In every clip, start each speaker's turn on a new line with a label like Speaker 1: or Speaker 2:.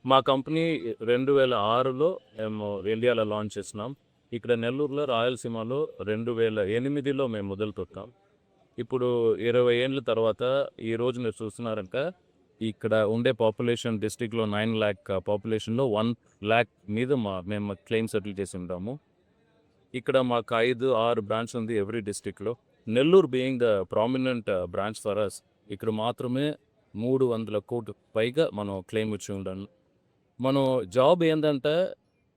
Speaker 1: మా కంపెనీ 2006లో మేము ఇండియాలో లాంచ్ చేసినాం. ఇక్కడ నెల్లూరులో, రాయలసీమలో 2008లో మేము మొదలుపెట్టాం. ఇప్పుడు 20 ఏండ్ల తర్వాత ఈరోజు మీరు చూస్తున్నారంటే ఇక్కడ ఉండే పాపులేషన్ డిస్ట్రిక్ట్‌లో 9,00,000 పాపులేషన్‌లో 1,00,000 మీద మేము క్లెయిమ్ సెటిల్ చేసి ఉంటాము. ఇక్కడ మాకు 5, 6 బ్రాంచ్ ఉంది ఎవ్రీ డిస్ట్రిక్ట్‌లో. Nellore being the prominent branch for us. ఇక్కడ మాత్రమే 300,00,00,000 పైగా మనం క్లెయిమ్ ఇచ్చి ఉండాలి. మనం జాబ్ ఏందంటే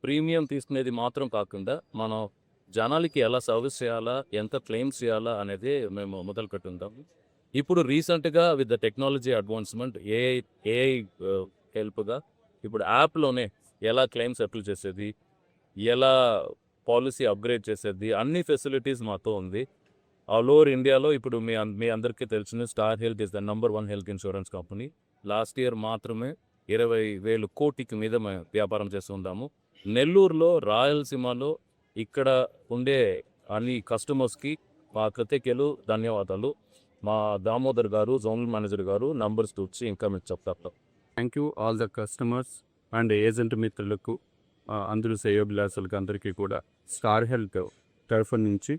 Speaker 1: ప్రీమియం తీసుకునేది మాత్రం కాకుండా, మనం జనాలకి ఎలా సర్వీస్ చేయాలా, ఎంత క్లెయిమ్స్ చేయాలా అనేది మేము మొదలుపెట్టుంటాము. ఇప్పుడు రీసెంట్‌గా with the technology advancement AI హెల్ప్‌గా ఇప్పుడు యాప్‌లోనే ఎలా క్లెయిమ్ సెటిల్ చేసేది, ఎలా పాలిసీ అప్‌గ్రేడ్ చేసేది, అన్ని ఫెసిలిటీస్ మాతో ఉంది. ఆల్ ఓవర్ ఇండియాలో ఇప్పుడు మీ అందరికీ తెలిసిన star health is the number 1 health insurance company. Last year మాత్రమే 20,000 కోటికి మీద మేము వ్యాపారం చేస్తుంటాము. నెల్లూరులో, రాయలసీమలో ఇక్కడ ఉండే అన్ని కస్టమర్స్‌కి మా కృతజ్ఞతలు, ధన్యవాదాలు. మా దామోదర్ గారు, జోనల్ మేనేజర్ గారు నంబర్స్ చూసి ఇంకా మీకు చెప్తారు.
Speaker 2: Thank you all the customers and agent మిత్రులకు, అందరూ శ్రేయోభిలాషులకు అందరికీ కూడా స్టార్ హెల్త్ తరఫు నుంచి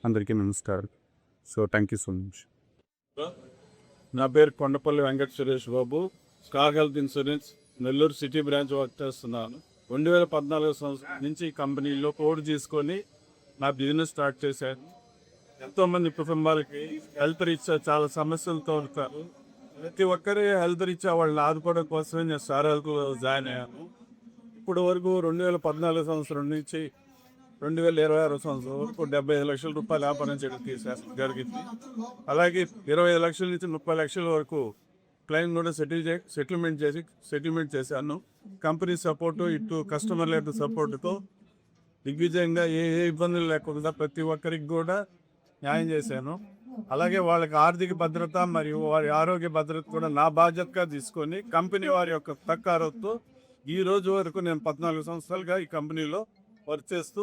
Speaker 2: అందరికీ నమస్కారం. So thank you so much.
Speaker 3: నా పేరు Kondapalli Venkata Suresh Babu. Star Health Insurance Nellore city branch work చేస్తున్నాను. 2014 సంవత్సరం నుంచి ఈ కంపెనీలో కోడ్ తీసుకొని నా బిజినెస్ స్టార్ట్ చేశాను. ఎంతోమంది కుటుంబాలకి హెల్త్ రీత్యా చాలా సమస్యలతో ఉంటారు. ప్రతి ఒక్కరి హెల్త్ రీత్యా వాళ్ళని ఆదుకోవడం కోసమే నేను స్టార్ హెల్త్లో జాయిన్ అయ్యాను. ఇప్పుడు వరకు 2014 సంవత్సరం నుంచి 2026 సంవత్సరం వరకు 75 లక్షల రూపాయలు వ్యాపారం చేయడం జరిగింది. అలాగే 25 లక్షల నుంచి 30 లక్షల వరకు క్లైమ్ కూడా సెటిల్మెంట్ చేశాను. కంపెనీ సపోర్టు, ఇటు కస్టమర్ లెటర్ సపోర్టుతో దిగ్విజయంగా ఏ ఇబ్బందులు లేకుండా ప్రతి ఒక్కరికి కూడా న్యాయం చేశాను. అలాగే వాళ్ళకి ఆర్థిక భద్రత మరియు వారి ఆరోగ్య భద్రత కూడా నా బాధ్యతగా తీసుకొని కంపెనీ వారి యొక్క సహకారంతో ఈ రోజు వరకు నేను 14 సంవత్సరాలుగా ఈ కంపెనీలో వర్క్ చేస్తూ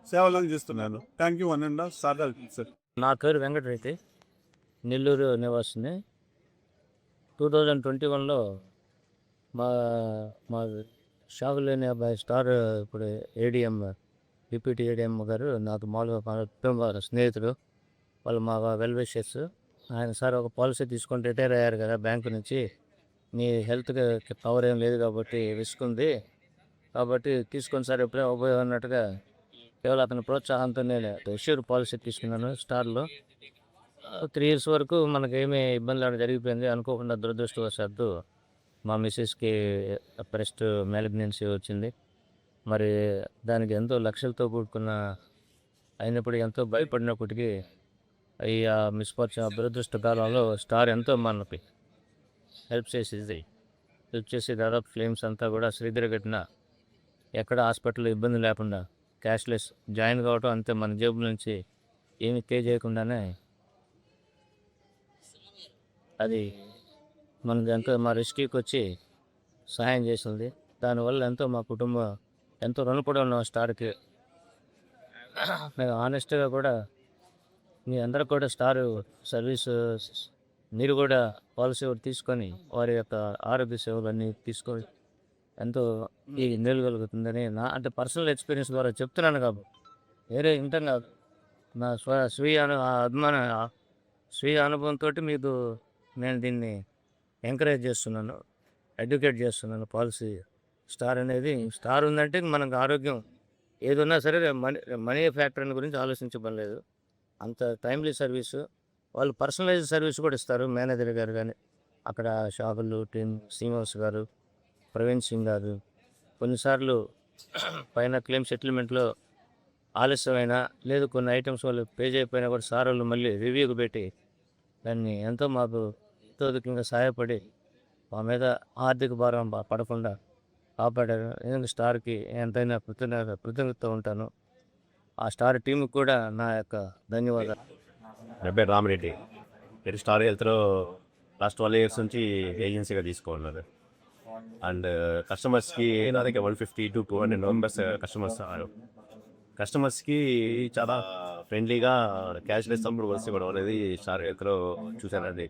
Speaker 3: సేవలు అందిస్తున్నాను. థ్యాంక్ యూ అనండి స్టార్ హెల్త్ సార్.
Speaker 4: నా పేరు వెంకటరెడ్డి, నెల్లూరు నివాసిని. 2021లో మా మా షాగులేని అబ్బాయి స్టార్ ఇప్పుడు ఏడిఎం డిప్యూటీ ఏడిఎం గారు నాకు మామూలుగా కుటుంబ స్నేహితుడు, వాళ్ళు మా వెల్ విషర్స్. ఆయన సార్ ఒక పాలసీ తీసుకొని రిటైర్ అయ్యారు కదా బ్యాంకు నుంచి, మీ హెల్త్కి పవర్ ఏం లేదు కాబట్టి రిస్క్ ఉంది కాబట్టి తీసుకొని సార్ ఎప్పుడే ఉపయోగం అన్నట్టుగా కేవలం అతని ప్రోత్సాహంతో నేను ఎష్యూర్ పాలసీ తీసుకున్నాను స్టార్లో. 3 years వరకు మనకేమీ ఇబ్బంది లేకుండా జరిగిపోయింది. అనుకోకుండా దురదృష్టవశాత్తు మా మిస్సెస్కి బ్రెస్ట్ మ్యాలిగ్నెన్సీ వచ్చింది. మరి దానికి ఎంతో లక్షలతో కూడుకున్న అయినప్పుడు ఎంతో భయపడినప్పటికీ ఈ మిస్ఫార్చ్యూన్ దురదృష్ట కాలంలో స్టార్ ఎంతో మనకి హెల్ప్ చేసి దాదాపు క్లెయిమ్స్ అంతా కూడా శ్రీధరగట్టిన ఎక్కడ హాస్పిటల్లో ఇబ్బంది లేకుండా క్యాష్లెస్ జాయిన్ కావటం అంతే, మన జేబుల నుంచి ఏమి పే చేయకుండానే అది మనకు ఎంతో మా రెస్క్యూకి వచ్చి సహాయం చేసింది. దానివల్ల ఎంతో మా కుటుంబం ఎంతో రుణపడి ఉన్నాం స్టార్కి. మేము ఆనెస్ట్గా కూడా మీ అందరూ కూడా స్టార్ సర్వీసు మీరు కూడా పాలసీ ఒకటి తీసుకొని వారి యొక్క ఆరోగ్య సేవలన్నీ తీసుకొని ఎంతో ఈ నిలగలుగుతుందని అంటే పర్సనల్ ఎక్స్పీరియన్స్ ద్వారా చెప్తున్నాను కాబట్టి వేరే ఇంటం కాదు. నా స్వీయ అనుభవంతో మీకు నేను దీన్ని ఎంకరేజ్ చేస్తున్నాను, ఎడ్యుకేట్ చేస్తున్నాను. పాలసీ స్టార్ అనేది స్టార్ ఉందంటే మనకు ఆరోగ్యం ఏదున్నా సరే మనీ ఫ్యాక్టరీ గురించి ఆలోచించబడలేదు. అంత టైమ్లీ సర్వీసు, వాళ్ళు పర్సనలైజ్ సర్వీస్ కూడా ఇస్తారు. మేనేజర్ గారు కానీ అక్కడ షాపులు టీమ్ శ్రీనివాస్ గారు, ప్రవీణ్ సింగ్ గారు కొన్నిసార్లు పైన క్లెయిమ్ సెటిల్మెంట్లో ఆలస్యమైన లేదు కొన్ని ఐటమ్స్ వాళ్ళు పే చేయకపోయినా కూడా సార్ వాళ్ళు మళ్ళీ రివ్యూకి పెట్టి దాన్ని ఎంతో మాకు అత్యధికంగా సహాయపడి మా మీద ఆర్థిక భారం పడకుండా కాపాడారు. ఎందుకంటే స్టార్కి ఎంతైనా కృతజ్ఞత ఉంటాను. ఆ స్టార్ టీంకి కూడా నా యొక్క ధన్యవాదాలు.
Speaker 5: నా పేరు రామిరెడ్డి. మీరు స్టార్ హెల్త్లో లాస్ట్ 12 years నుంచి ఏజెన్సీగా తీసుకున్నారు. అండ్ కస్టమర్స్కి నా దగ్గర 150 to 200 మెంబర్స్ కస్టమర్స్కి చాలా ఫ్రెండ్లీగా క్యాష్లెస్ అప్పుడు వస్తే కూడా అనేది స్టార్ హెల్త్లో చూశానండి.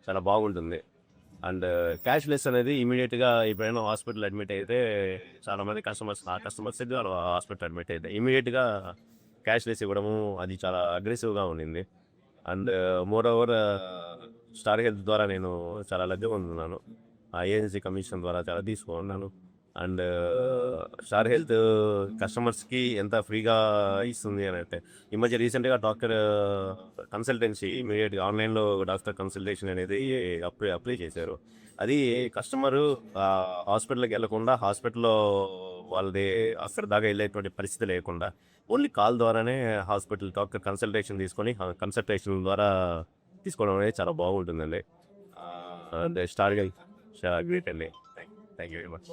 Speaker 5: చాలా బాగుంటుంది. అండ్ క్యాష్లెస్ అనేది ఇమీడియట్గా ఎప్పుడైనా హాస్పిటల్ అడ్మిట్ అయితే చాలామంది కస్టమర్స్ హాస్పిటల్ అడ్మిట్ అయితే ఇమీడియట్గా క్యాష్లెస్ ఇవ్వడము అది చాలా అగ్రెసివ్గా ఉండింది. And more over star health ద్వారా నేను చాలా లబ్ధి పొందుతున్నాను. ఆ ఏజెన్సీ కమిషన్ ద్వారా చాలా తీసుకున్నాను. అండ్ స్టార్ హెల్త్ కస్టమర్స్కి ఎంత ఫ్రీగా ఇస్తుంది అని అంటే ఈ మధ్య రీసెంట్గా డాక్టర్ కన్సల్టెన్సీ ఇమీడియట్గా ఆన్లైన్లో డాక్టర్ కన్సల్టేషన్ అనేది అప్లై చేశారు. అది కస్టమరు హాస్పిటల్కి వెళ్ళకుండా హాస్పిటల్లో వాళ్ళది అక్కడ దాకా వెళ్ళేటువంటి పరిస్థితి లేకుండా ఓన్లీ కాల్ ద్వారానే హాస్పిటల్ డాక్టర్ కన్సల్టేషన్ తీసుకొని కన్సల్టేషన్ ద్వారా తీసుకోవడం అనేది చాలా బాగుంటుందండి. అండ్ స్టార్ హెల్త్ చాలా గ్రేట్ అండి. Thank you very much.